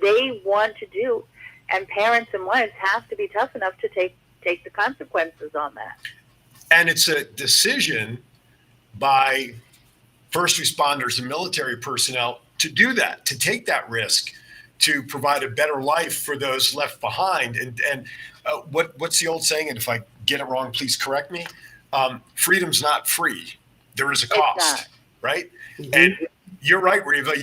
they want to do, and parents and wives have to be tough enough to take the consequences on that. And it's a decision by first responders and military personnel to do that, to take that risk, to provide a better life for those left behind. And what's the old saying? And if I get it wrong, please correct me. Freedom's not free. There is a cost, right? Mm-hmm. And you're right, Reva.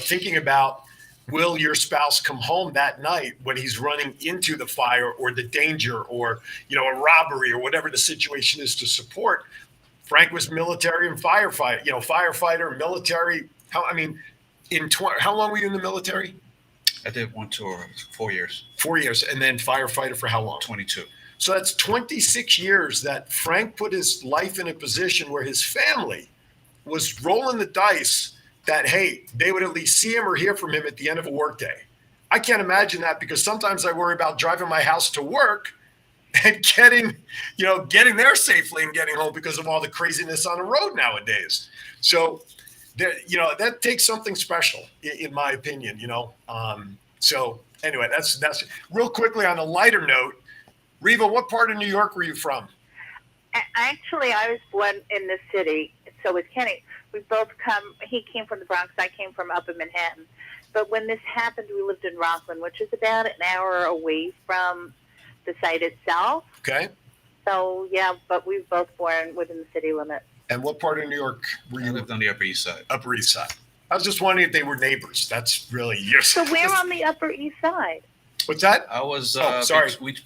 Thinking about, will your spouse come home that night when he's running into the fire or the danger or, a robbery or whatever the situation is to support? Frank was military and firefighter, military. How long were you in the military? I did 1 tour, 4 years. 4 years. And then firefighter for how long? 22. So that's 26 years that Frank put his life in a position where his family was rolling the dice that, hey, they would at least see him or hear from him at the end of a workday. I can't imagine that, because sometimes I worry about driving my house to work and getting there safely and getting home because of all the craziness on the road nowadays. So, that takes something special, in my opinion. So anyway, that's real quickly on a lighter note. Reva, what part of New York were you from? Actually, I was born in this city. So was Kenny. We both he came from the Bronx, I came from Upper Manhattan. But when this happened, we lived in Rockland, which is about an hour away from the site itself. Okay. So, yeah, but we were both born within the city limits. And what part of New York were you? I lived on the Upper East Side. Upper East Side. I was just wondering if they were neighbors. That's really your. So where on the Upper East Side? What's that? I was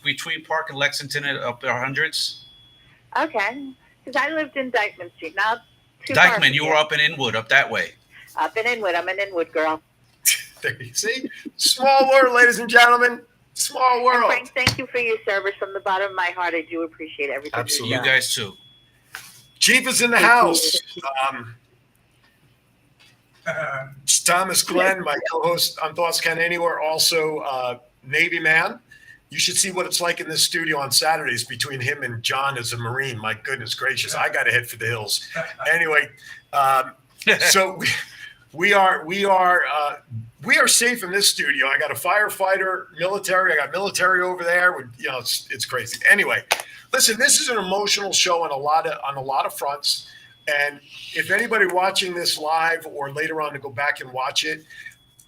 between Park and Lexington at up there hundreds. Okay. Because I lived in Dyckman Street. Now, Dyckman, you were up in Inwood, up that way. Up in Inwood. I'm an Inwood girl. There you see? Small world, ladies and gentlemen. Small world. And Frank, thank you for your service. From the bottom of my heart, I do appreciate everything. Absolutely. You guys too. Chief is in the house. It's Thomas Glenn, my co-host on Thoughts Count Anywhere, also Navy man. You should see what it's like in this studio on Saturdays between him and John as a Marine. My goodness gracious, I got to head for the hills. Anyway, so we are safe in this studio. I got a firefighter, military. I got military over there. It's crazy. Anyway, listen, this is an emotional show on a lot of fronts. And if anybody watching this live or later on to go back and watch it,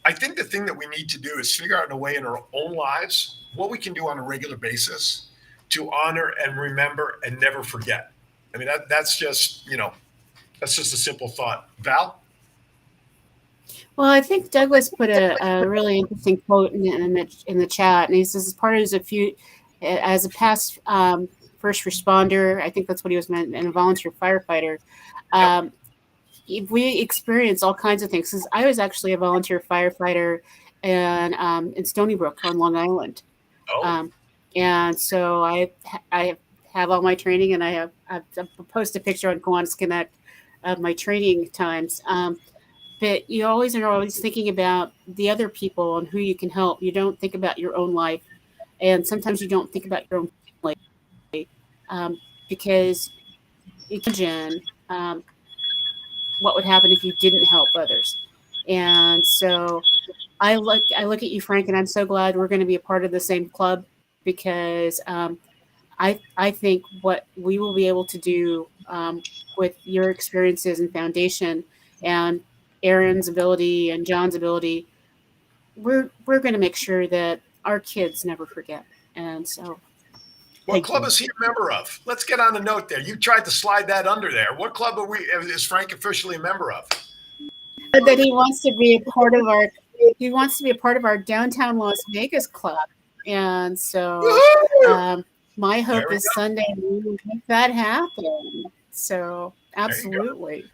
I think the thing that we need to do is figure out a way in our own lives what we can do on a regular basis to honor and remember and never forget. I mean, that's just a simple thought. Val? Well, I think Douglas put a really interesting quote in the chat, and he says, as a past first responder, I think that's what he was meant, and a volunteer firefighter. We experience all kinds of things. Because I was actually a volunteer firefighter and in Stony Brook on Long Island. Oh, And so I have all my training, and I've posted a picture on Kiwanis Connect of my training times. But you always are always thinking about the other people and who you can help. You don't think about your own life, and sometimes you don't think about your own family, because you can imagine what would happen if you didn't help others. And so I look at you, Frank, and I'm so glad we're going to be a part of the same club, because I think what we will be able to do with your experiences and foundation, and Aaron's ability and John's ability, we're going to make sure that our kids never forget. And so, what thank club you. is he a member of? Let's get on the note there. You tried to slide that under there. What club is Frank officially a member of? That he wants to be a part of our downtown Las Vegas club. And so my hope is Sunday we will make that happen. So absolutely.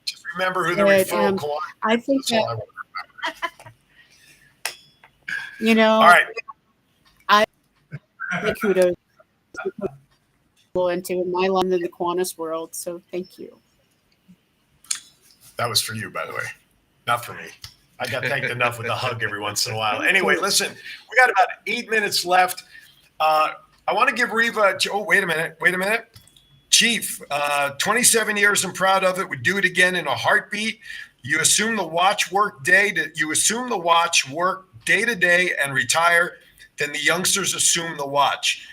Just remember who the But, referral Kiwanis. I think That's all I that, want. all All right. the kudos into in my land in the Kiwanis world. So thank you. That was for you, by the way, not for me. I got thanked enough with a hug every once in a while. Anyway, listen, we got about 8 minutes left. I want to give Reva. Oh, wait a minute. Chief, 27 years and proud of it. Would do it again in a heartbeat. You assume the watch work day to day and retire. Then the youngsters assume the watch.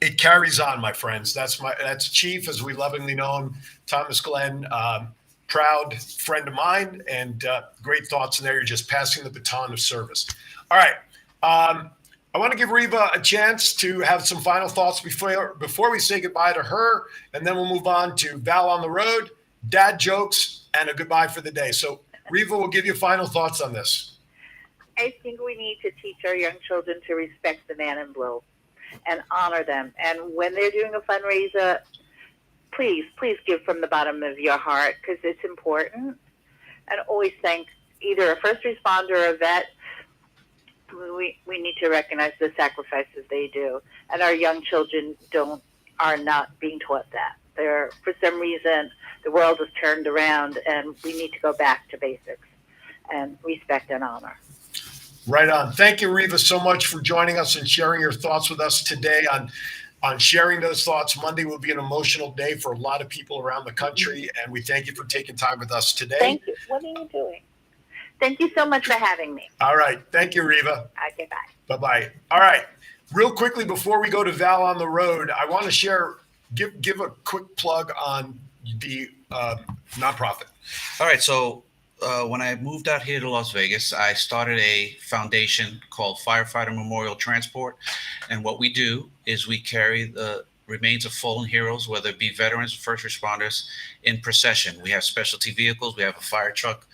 It carries on, my friends. That's Chief, as we lovingly know him, Thomas Glenn. Proud friend of mine, and great thoughts in there. You're just passing the baton of service. All right. I want to give Reva a chance to have some final thoughts before we say goodbye to her, and then we'll move on to Val on the road, dad jokes, and a goodbye for the day. So, Reva, will give you final thoughts on this. I think we need to teach our young children to respect the man in blue and honor them. And when they're doing a fundraiser, please give from the bottom of your heart, because it's important. And always thank either a first responder or a vet. We need to recognize the sacrifices they do. And our young children are not being taught that. For some reason, the world has turned around, and we need to go back to basics and respect and honor. Right on. Thank you, Reva, so much for joining us and sharing your thoughts with us today on sharing those thoughts. Monday will be an emotional day for a lot of people around the country, and we thank you for taking time with us today. Thank you. What are you doing? Thank you so much for having me. All right. Thank you, Reva. Okay, bye. Bye-bye. All right. Real quickly, before we go to Val on the road, I want to give a quick plug on the nonprofit. All right. So when I moved out here to Las Vegas, I started a foundation called Firefighter Memorial Transport. And what we do is we carry the remains of fallen heroes, whether it be veterans or first responders, in procession. We have specialty vehicles. We have a fire truck,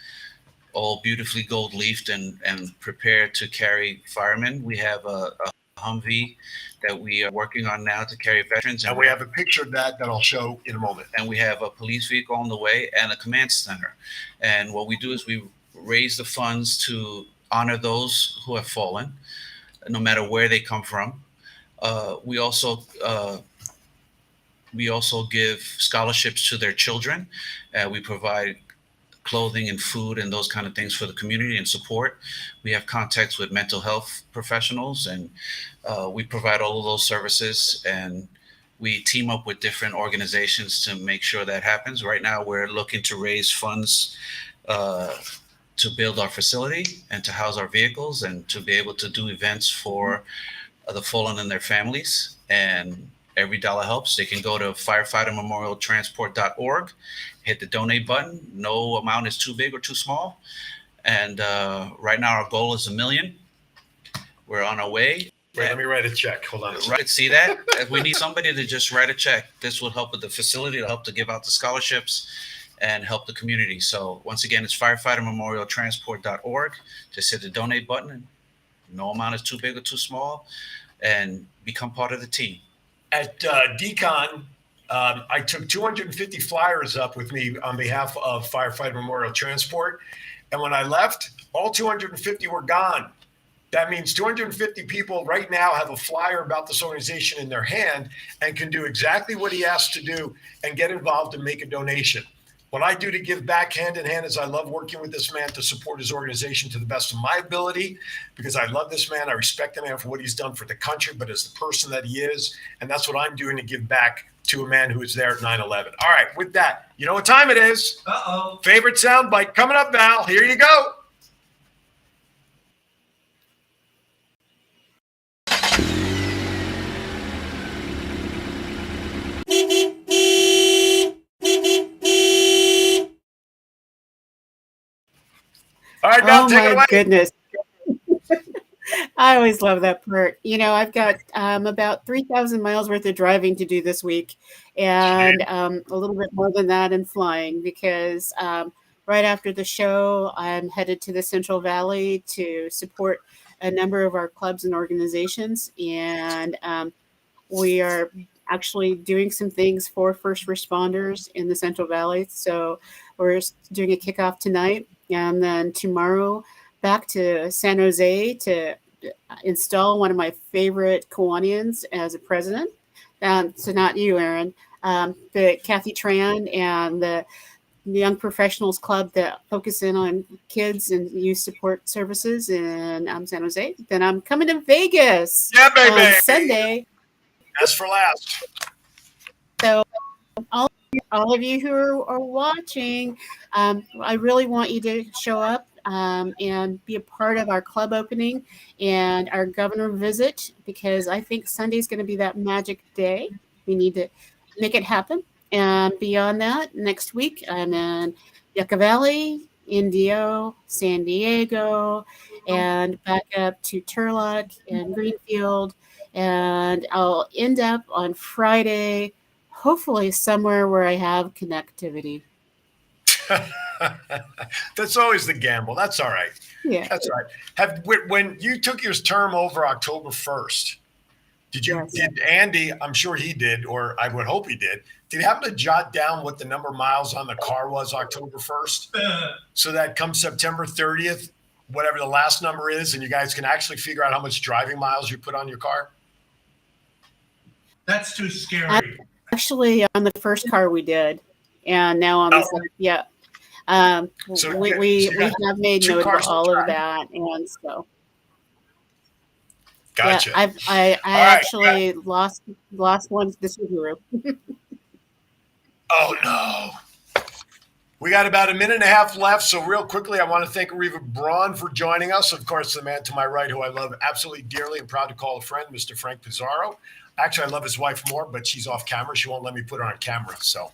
all beautifully gold leafed and prepared to carry firemen. We have a Humvee that we are working on now to carry veterans. And we have a picture of that I'll show in a moment. And we have a police vehicle on the way and a command center. And what we do is we raise the funds to honor those who have fallen, no matter where they come from. We also give scholarships to their children. We provide clothing and food and those kind of things for the community and support. We have contacts with mental health professionals, and we provide all of those services, and we team up with different organizations to make sure that happens. Right now, we're looking to raise funds to build our facility and to house our vehicles and to be able to do events for the fallen and their families. And every dollar helps. They can go to firefightermemorialtransport.org, hit the donate button. No amount is too big or too small. And right now our goal is $1 million. We're on our way. Wait, let me write a check. Hold on a second. Right, see that? If we need somebody to just write a check, this will help with the facility. It'll help to give out the scholarships and help the community. So once again, it's firefightermemorialtransport.org. Just hit the donate button. No amount is too big or too small, and become part of the team. At DCON, I took 250 flyers up with me on behalf of Firefighter Memorial Transport. And when I left, all 250 were gone. That means 250 people right now have a flyer about this organization in their hand and can do exactly what he asked to do and get involved and make a donation. What I do to give back hand in hand is I love working with this man to support his organization to the best of my ability, because I love this man. I respect the man for what he's done for the country, but as the person that he is. And that's what I'm doing to give back to a man who was there at 9/11. All right, with that, you know what time it is. Uh-oh. Favorite soundbite coming up, Val. Here you go. All right, Val, Oh take it away. my goodness. I always love that part. You know, I've got about 3,000 miles worth of driving to do this week, and a little bit more than that in flying, because right after the show, I'm headed to the Central Valley to support a number of our clubs and organizations. And we are actually doing some things for first responders in the Central Valley. So we're doing a kickoff tonight, and then tomorrow back to San Jose to install one of my favorite Kiwanians as a president. So not you, Aaron, but Kathy Tran and the Young Professionals Club that focus in on kids and youth support services in San Jose. Then I'm coming to Vegas on Sunday. That's for last. So all of you who are watching, I really want you to show up and be a part of our club opening and our governor visit, because I think Sunday's going to be that magic day. We need to make it happen. And beyond that, next week I'm in Yucca Valley, Indio, San Diego, and back up to Turlock and Greenfield. And I'll end up on Friday, hopefully somewhere where I have connectivity. That's always the gamble. That's all right. Yeah. That's all right. When you took your term over October 1st, did Andy, I'm sure he did, or I would hope he did he happen to jot down what the number of miles on the car was October 1st? So that come September 30th, whatever the last number is, and you guys can actually figure out how much driving miles you put on your car? That's too scary. Actually, on the first car we did, and now on the second, yeah. So we have made note of all of that, and so gotcha. Yeah, I actually lost one to the Subaru. Oh no. We got about a minute and a half left, so real quickly, I want to thank Reva Braun for joining us. Of course, the man to my right, who I love absolutely dearly and proud to call a friend, Mr. Frank Pizarro. Actually, I love his wife more, but she's off camera. She won't let me put her on camera. So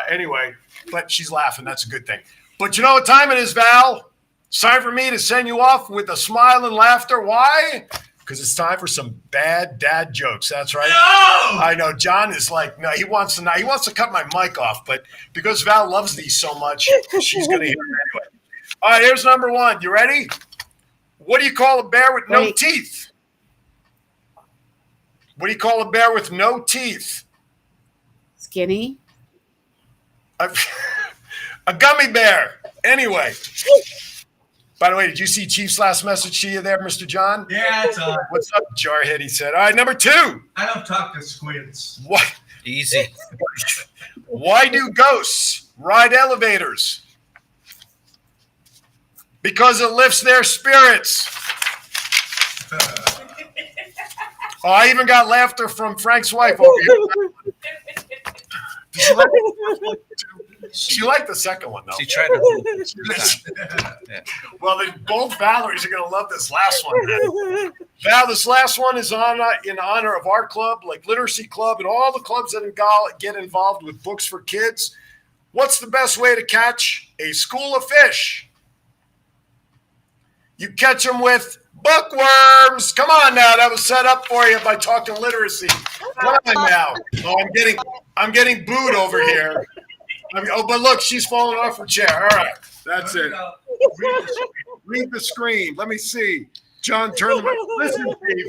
anyway, but she's laughing. That's a good thing. But you know what time it is, Val? It's time for me to send you off with a smile and laughter. Why? Because it's time for some bad dad jokes. That's right. No! I know. John is like, no, he wants to cut my mic off, but because Val loves these so much, she's going to hear it anyway. All right, here's number one. You ready? What do you call a bear with no teeth? What do you call a bear with no teeth? Skinny. A gummy bear. Anyway. By the way, did you see Chief's last message to you there, Mr. John? Yeah, it's on. What's up, Jarhead? He said. All right, number two. I don't talk to squids. What? Easy. Why do ghosts ride elevators? Because it lifts their spirits. Oh, I even got laughter from Frank's wife over here. She liked the second one, though. She tried to. Yeah. Well, both Valeries are going to love this last one. Man. Val, this last one is in honor of our club, like Literacy Club, and all the clubs that get involved with books for kids. What's the best way to catch a school of fish? You catch them with bookworms. Come on now, that was set up for you by talking literacy. Come on now. Oh, I'm getting booed over here. But look, she's falling off her chair. All right, that's it. Read the screen. Let me see. John, turn the listen, Steve.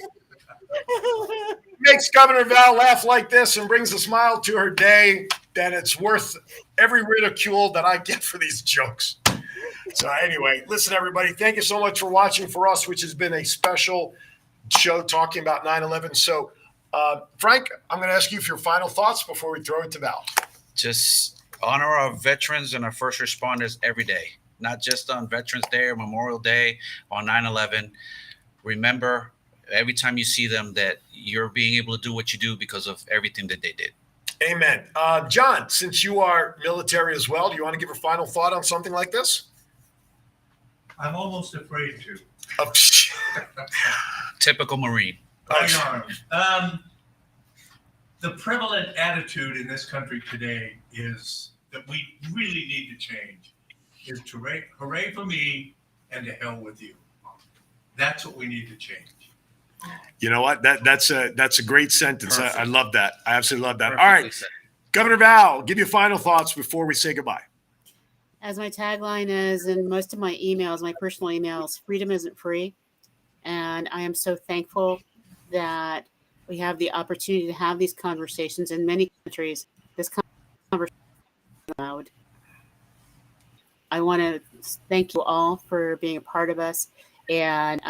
Makes Governor Val laugh like this and brings a smile to her day, then it's worth every ridicule that I get for these jokes. So anyway, listen, everybody, thank you so much for watching for us, which has been a special show talking about 9/11. So, Frank, I'm going to ask you for your final thoughts before we throw it to Val. Just honor our veterans and our first responders every day, not just on Veterans Day or Memorial Day, on 9/11. Remember, every time you see them, that you're being able to do what you do because of everything that they did. Amen. John, since you are military as well, do you want to give a final thought on something like this? I'm almost afraid to. Oh, Typical Marine. The prevalent attitude in this country today is that we really need to change. Is to hooray for me and to hell with you. That's what we need to change. You know what? That's a great sentence. I love that. I absolutely love that. Perfectly All right, said. Governor Val, give your final thoughts before we say goodbye. As my tagline is in most of my emails, my personal emails, freedom isn't free. And I am so thankful that we have the opportunity to have these conversations. In many countries, this conversation is allowed. I want to thank you all for being a part of us. And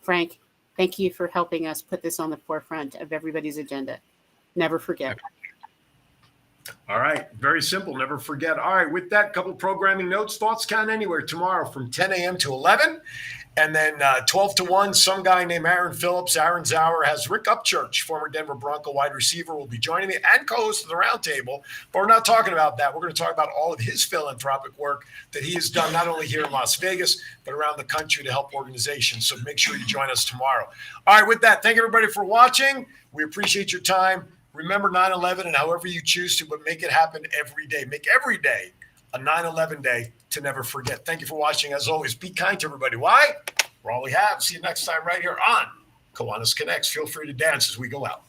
Frank, thank you for helping us put this on the forefront of everybody's agenda. Never forget. All right. Very simple. Never forget. All right. With that, couple programming notes. Thoughts Count Anywhere tomorrow from 10 a.m. to 11. And then 12 to 1, some guy named Aaron Phillips, Aaron Zauer, has Rick Upchurch, former Denver Bronco wide receiver, will be joining me and co-host of the Roundtable. But we're not talking about that. We're going to talk about all of his philanthropic work that he has done, not only here in Las Vegas, but around the country to help organizations. So make sure you join us tomorrow. All right. With that, thank everybody for watching. We appreciate your time. Remember 9/11 and however you choose to, but make it happen every day. Make every day a 9/11 day to never forget. Thank you for watching. As always, be kind to everybody. Why? We're all we have. See you next time right here on Kiwanis Connects. Feel free to dance as we go out.